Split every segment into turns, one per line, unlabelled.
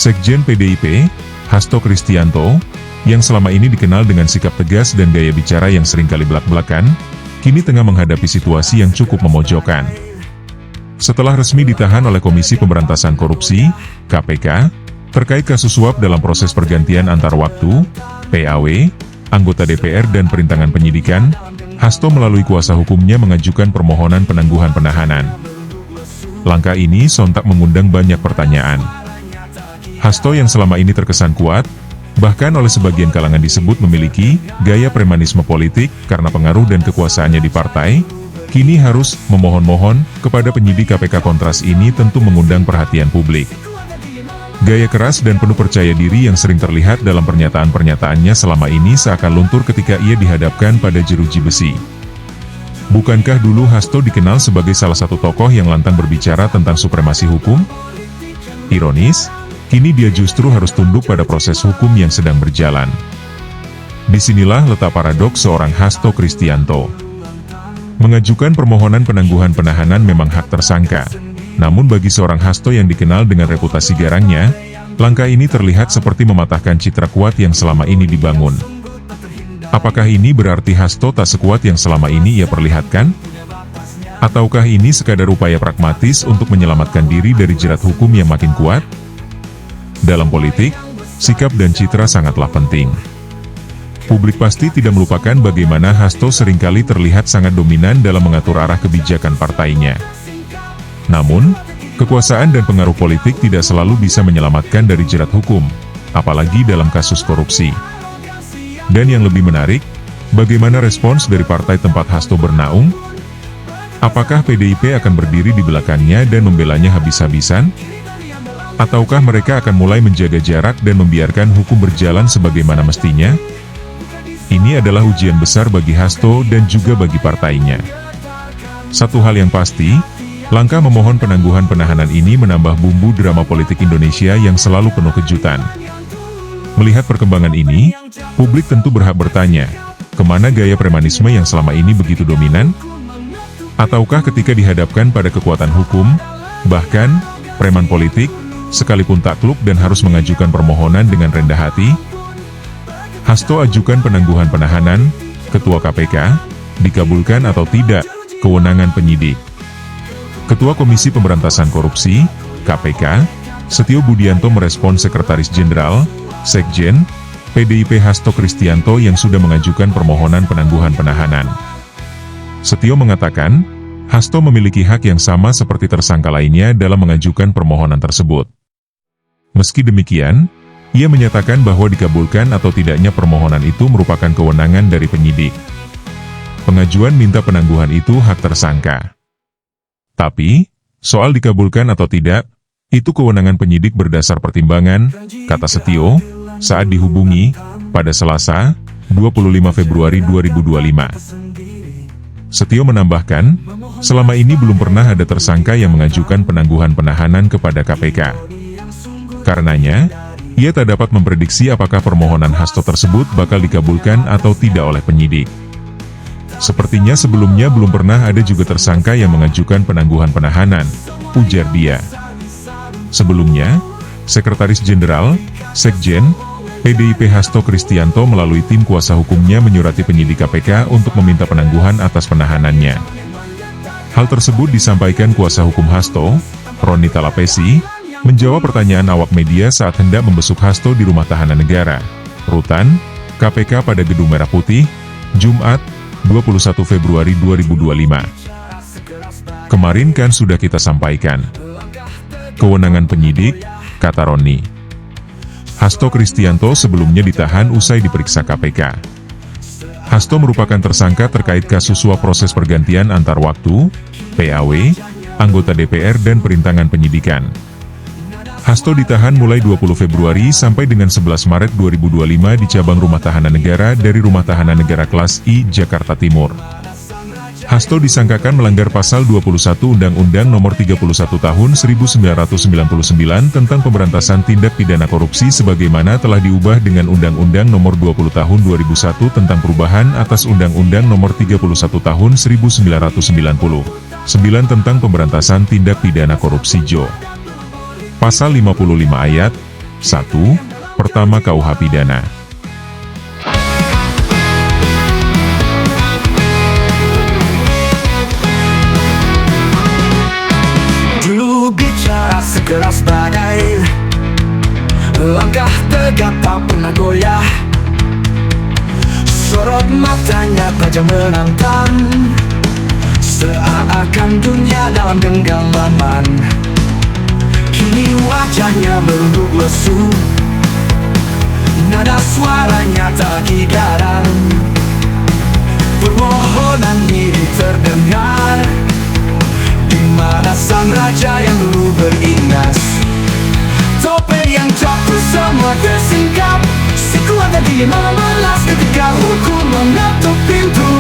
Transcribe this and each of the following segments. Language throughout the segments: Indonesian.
Sekjen PDIP, Hasto Kristianto, yang selama ini dikenal dengan sikap tegas dan gaya bicara yang seringkali belak-belakan, kini tengah menghadapi situasi yang cukup memojokkan. Setelah resmi ditahan oleh Komisi Pemberantasan Korupsi, KPK, terkait kasus suap dalam proses pergantian antar waktu, PAW, anggota DPR dan perintangan penyidikan, Hasto melalui kuasa hukumnya mengajukan permohonan penangguhan penahanan. Langkah ini sontak mengundang banyak pertanyaan. Hasto yang selama ini terkesan kuat, bahkan oleh sebagian kalangan disebut memiliki gaya premanisme politik karena pengaruh dan kekuasaannya di partai, kini harus memohon-mohon kepada penyidik KPK kontras ini tentu mengundang perhatian publik. Gaya keras dan penuh percaya diri yang sering terlihat dalam pernyataan-pernyataannya selama ini seakan luntur ketika ia dihadapkan pada jeruji besi. Bukankah dulu Hasto dikenal sebagai salah satu tokoh yang lantang berbicara tentang supremasi hukum? Ironis, kini dia justru harus tunduk pada proses hukum yang sedang berjalan. Disinilah letak paradoks seorang Hasto Kristianto. Mengajukan permohonan penangguhan penahanan memang hak tersangka. Namun bagi seorang Hasto yang dikenal dengan reputasi garangnya, langkah ini terlihat seperti mematahkan citra kuat yang selama ini dibangun. Apakah ini berarti Hasto tak sekuat yang selama ini ia perlihatkan? Ataukah ini sekadar upaya pragmatis untuk menyelamatkan diri dari jerat hukum yang makin kuat? Dalam politik, sikap dan citra sangatlah penting. Publik pasti tidak melupakan bagaimana Hasto seringkali terlihat sangat dominan dalam mengatur arah kebijakan partainya. Namun, kekuasaan dan pengaruh politik tidak selalu bisa menyelamatkan dari jerat hukum, apalagi dalam kasus korupsi. Dan yang lebih menarik, bagaimana respons dari partai tempat Hasto bernaung? Apakah PDIP akan berdiri di belakangnya dan membelanya habis-habisan? Ataukah mereka akan mulai menjaga jarak dan membiarkan hukum berjalan sebagaimana mestinya? Ini adalah ujian besar bagi Hasto dan juga bagi partainya. Satu hal yang pasti, langkah memohon penangguhan penahanan ini menambah bumbu drama politik Indonesia yang selalu penuh kejutan. Melihat perkembangan ini, publik tentu berhak bertanya, kemana gaya premanisme yang selama ini begitu dominan? Ataukah ketika dihadapkan pada kekuatan hukum, bahkan preman politik, sekalipun takluk dan harus mengajukan permohonan dengan rendah hati? Hasto ajukan penangguhan penahanan, Ketua KPK, dikabulkan atau tidak, kewenangan penyidik. Ketua Komisi Pemberantasan Korupsi, KPK, Setio Budianto merespon Sekretaris Jenderal, Sekjen, PDIP Hasto Kristianto yang sudah mengajukan permohonan penangguhan penahanan. Setio mengatakan, Hasto memiliki hak yang sama seperti tersangka lainnya dalam mengajukan permohonan tersebut. Meski demikian, ia menyatakan bahwa dikabulkan atau tidaknya permohonan itu merupakan kewenangan dari penyidik. Pengajuan minta penangguhan itu hak tersangka. Tapi, soal dikabulkan atau tidak, itu kewenangan penyidik berdasar pertimbangan, kata Setio, saat dihubungi, pada Selasa, 25 Februari 2025. Setio menambahkan, selama ini belum pernah ada tersangka yang mengajukan penangguhan penahanan kepada KPK. Karenanya, ia tak dapat memprediksi apakah permohonan Hasto tersebut bakal dikabulkan atau tidak oleh penyidik. Sepertinya sebelumnya belum pernah ada juga tersangka yang mengajukan penangguhan penahanan, ujar dia. Sebelumnya, Sekretaris Jenderal, Sekjen, PDIP Hasto Kristianto melalui tim kuasa hukumnya menyurati penyidik KPK untuk meminta penangguhan atas penahanannya. Hal tersebut disampaikan kuasa hukum Hasto, Roni Talapesi, menjawab pertanyaan awak media saat hendak membesuk Hasto di Rumah Tahanan Negara, Rutan, KPK pada Gedung Merah Putih, Jumat, 21 Februari 2025. Kemarin kan sudah kita sampaikan. Kewenangan penyidik, kata Roni. Hasto Kristianto sebelumnya ditahan usai diperiksa KPK. Hasto merupakan tersangka terkait kasus suap proses pergantian antar waktu, PAW, anggota DPR dan perintangan penyidikan. Hasto ditahan mulai 20 Februari sampai dengan 11 Maret 2025 di cabang Rumah Tahanan Negara dari Rumah Tahanan Negara Kelas I, Jakarta Timur. Hasto disangkakan melanggar pasal 21 Undang-Undang Nomor 31 Tahun 1999 tentang pemberantasan tindak pidana korupsi sebagaimana telah diubah dengan Undang-Undang Nomor 20 Tahun 2001 tentang perubahan atas Undang-Undang Nomor 31 Tahun 1999 tentang pemberantasan tindak pidana korupsi (JO). Pasal 55 ayat 1. Pertama KUH Pidana.
Dulu bicara sekeras badai, langkah tegap tak pernah goyah. Sorot matanya tajam menantang, seakan dunia dalam genggaman. Kini wajahnya meluluh lesu, nada suaranya tak garang. Permohonan ini terdengar, di mana sang raja yang dulu beringas. Topeng yang jatuh semua tersingkap, si kuat tadi memelas ketika hukum mengetuk pintu.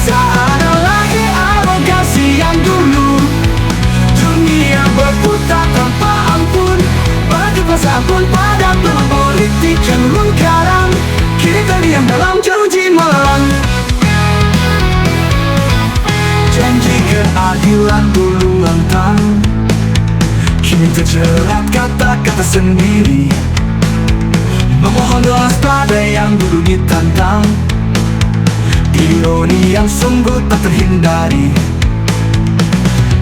Tak ada lagi arogansi yang dulu, dunia berputar tanpa ampun. Berkepasan pun pada peluang politik yang dulu garang, kini terdiam dalam jeruji malam. Janji keadilan dulu lantang, kini terjerat kata-kata sendiri. Memohon doa pada yang dulu ditantang, ironi yang sungguh tak terhindari.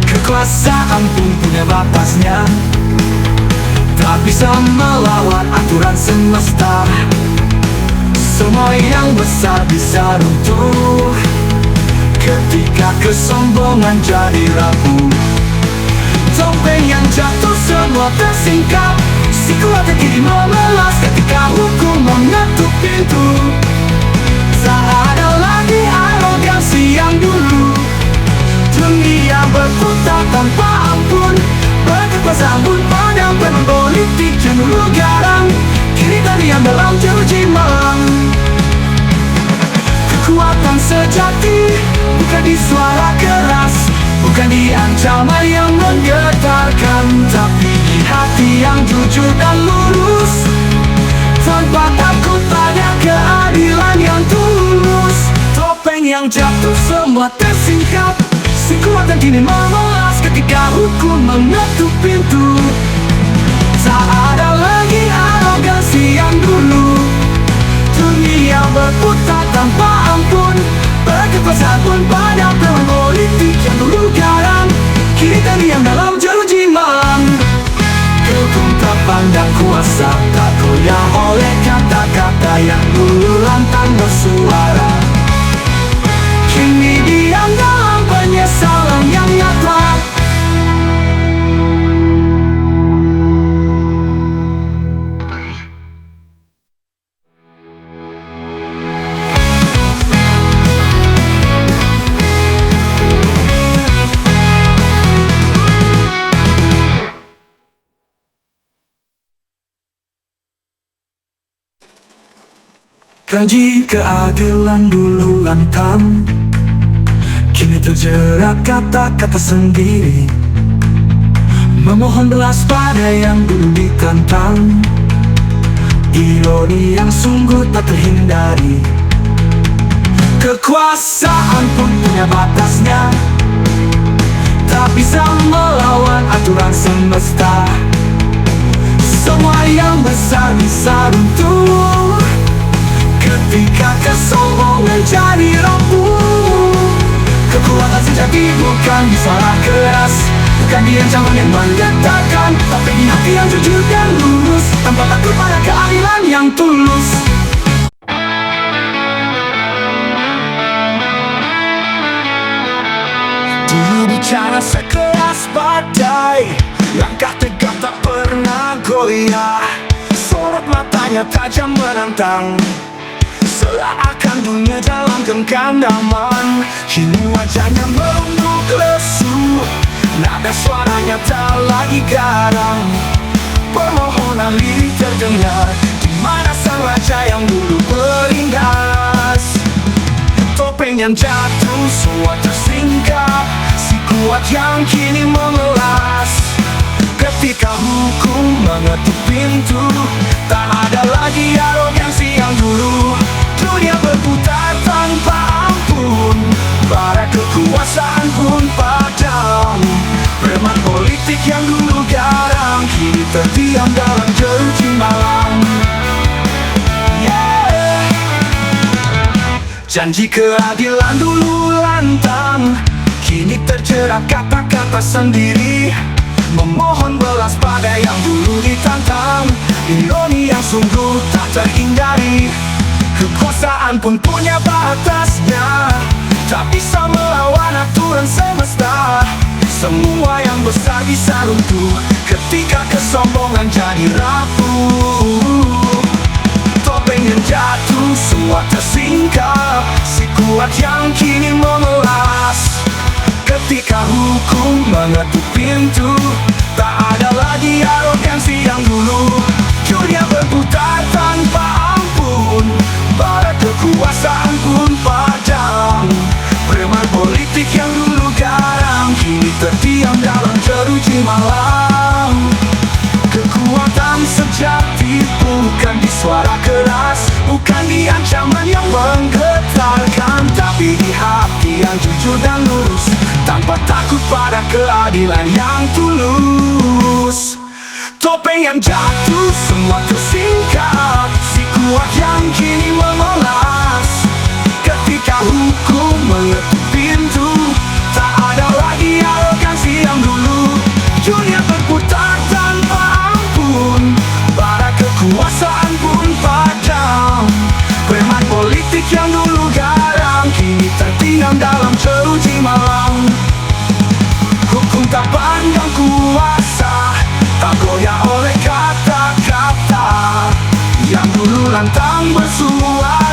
Kekuasaan pun punya batasnya, tak bisa melawan aturan semesta. Semua yang besar bisa runtuh ketika kesombongan jadi rapuh. Topeng yang jatuh semua tersingkap, si kuat kini memelas ketika hukum mengetuk pintu. Tak ada lagi arogansi yang dulu, dunia berputar tanpa ampun. Berkekuasaan pun pada penuh politik yang dulu garang, kini terdiam dalam jeruji malam. Kekuatan sejati bukan di suara keras, bukan di ancaman yang menggetarkan, tapi di hati yang jujur dan lurus, tanpa takut pada keadilan yang tulus. Topeng yang jatuh semua tersingkap, si kuat dan kini memelas ketika hukum mengetuk pintu. Tak ada lagi arogansi yang dulu, dunia berputar tanpa ampun. Berkekuasaan pun pada peluang politik yang dulu garang, kini terdiam dalam jeruji malam. Hukum tak pandang kuasa, tak goyah oleh kata-kata yang dulu lantang bersuara. Kini diam dalam penyesalan yang nyata. Janji keadilan dulu lantang, kini terjerat kata-kata sendiri. Memohon belas pada yang dulu ditantang, ironi yang sungguh tak terhindari. Kekuasaan pun punya batasnya, tak bisa melawan aturan semesta. Semua yang besar bisa runtuh ketika kesombongan jadi rapuh. Kekuatan sejati bukan di suara keras, bukan di ancaman yang menggetarkan, tapi di hati yang jujur dan lurus, tanpa takut pada keadilan yang tulus. Dulu bicara sekeras badai, langkah tegap tak pernah goyah. Sorot matanya tajam menantang, seakan dunia dalam genggaman. Kini wajahnya meluluh lesu, nada suaranya tak lagi garang. Permohonan lirik terdengar, di mana sang raja yang dulu beringas. Topeng yang jatuh semua tersingkap, si kuat yang kini memelas ketika hukum mengetuk pintu. Tak ada lagi arogansi yang dulu, dunia berputar tanpa ampun. Bara kekuasaan pun padam, preman politik yang dulu garang, kini terdiam dalam jeruji malam. Janji keadilan dulu lantang, kini terjerat kata-kata sendiri, memohon belas pada yang dulu ditantang. Ironi yang sungguh tak terhindari, kekuasaan pun punya batasnya, tak bisa melawan aturan semesta. Semua yang besar bisa runtuh ketika kesombongan jadi rapuh. Topeng yang jatuh, semua tersingkap, si kuat yang kini memelas. Ketika hukum mengetuk pintu, tak ada lagi arogansi yang dulu. Dunia berputar tanpa ampun, bara kekuasaan pun padam. Preman politik yang dulu garang, kini terdiam dalam jeruji malam. Kekuatan sejati bukan di suara keras, bukan di ancaman yang menggetarkan, tapi di hati yang jujur dan lurus, tanpa takut pada keadilan yang tulus. Topeng yang jatuh, semua tersingkap, si kuat yang kini memelas. Ketika hukum mengetuk pintu, tak ada lagi arogansi yang dulu. Dunia berputar tanpa ampun, bara kekuasaan pun padam. Preman politik yang dulu garang, kini terdiam dalam jeruji malam. Hukum tak pandang kuasa, tak goyah oleh kata-kata yang dulu lantang bersuara.